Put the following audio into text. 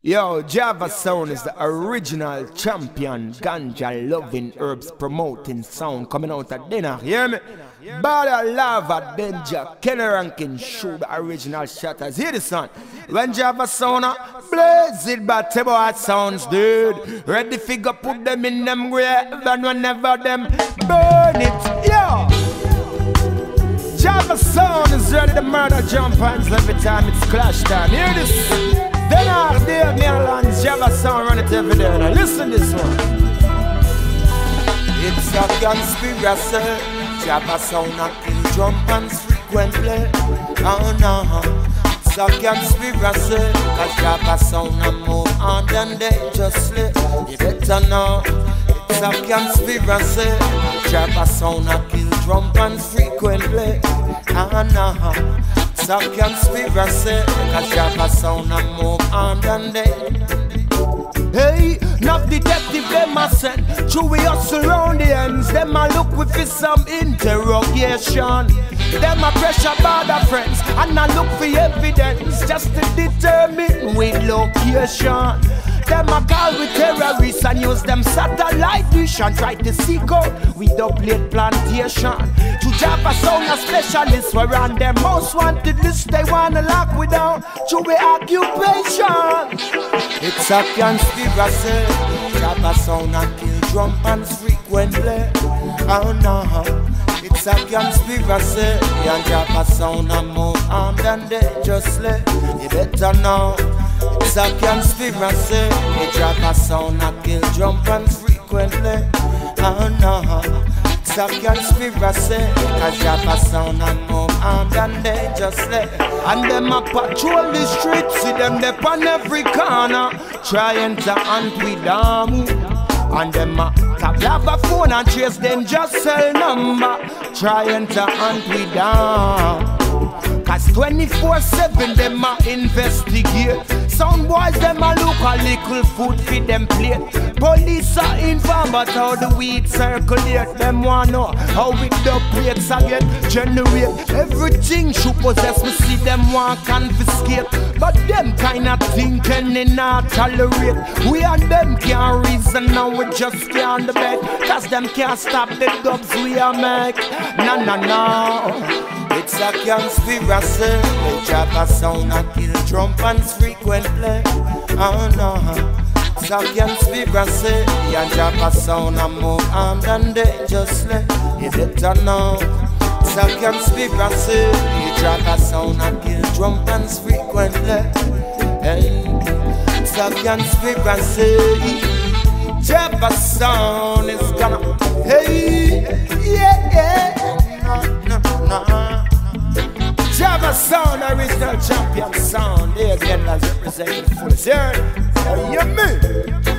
Yo, Jahva sound is the original champion, ganja loving, herbs promoting sound coming out at dinner, hear me? Bada lava, danger, Kenny Ranking show the original shatters. Hear the sound. When Jahva sound blaze it, but boy sounds dude. Ready figure put them in them grave, and whenever them burn it, yo. Jahva sound is ready to murder jump hands every time it's clash time. Hear this? Then out there, Maryland's Jahva sound run it every day. Now listen this one. It's a conspiracy. Jahva sound a kill drum hands frequently. Oh no, it's a conspiracy. Cause Jahva sound a move on than dangerously. You better know. It's a conspiracy. Jahva sound a kill drum hands frequently. Oh no. It's a conspiracy, cause Jahva sound and move on than they. Hey, not detective them a send. True we hustle round the ends. Them a look with some interrogation. Them a pressure border friends and a look for evidence just to determine with location. Them a call with terrorists and use them satellite dish and try to seek out with Dubplate plantation. To Jahva sound a specialist, we're on their most wanted list. They wanna lock we down to the occupation. It's a conspiracy. Jahva sound a kill drum hands frequently. Oh no, it's a conspiracy. And Jahva sound a move armed and dangerously. You better know. It's a conspiracy. It Jahva sound a kill drum hands frequently. Oh no, it's a conspiracy. Cause Jahva sound a move armed and dangerously. And them a patrol the streets. See them there on every corner, trying to hunt with them. And them a tap lava phone and trace them just cell number, trying to hunt with them. Cause 24/7 them a investigate. Some boys them a look a little food for them plate. Police are informed about how the weed circulate. Them wanna know how with the plates again generate. Everything should possess, we see them want confiscate. But them kind of thinking they not tolerate. We and them can't reason now, we just can't debate. Cause them can't stop the dubs we are make. No, no, no. It's a conspiracy. The Jahva sound a kill drum hands frequently. Oh no, it's a conspiracy. And Jahva sound a move armed and dangerously. You better know. It's a conspiracy. The Jahva sound a kill drum hands frequently. Hey, it's a conspiracy. Jahva sound is gonna. Hey, yeah, yeah. No, no, no. Jahva sound, original champion sound. They again as representing the full. Sir, how you mean?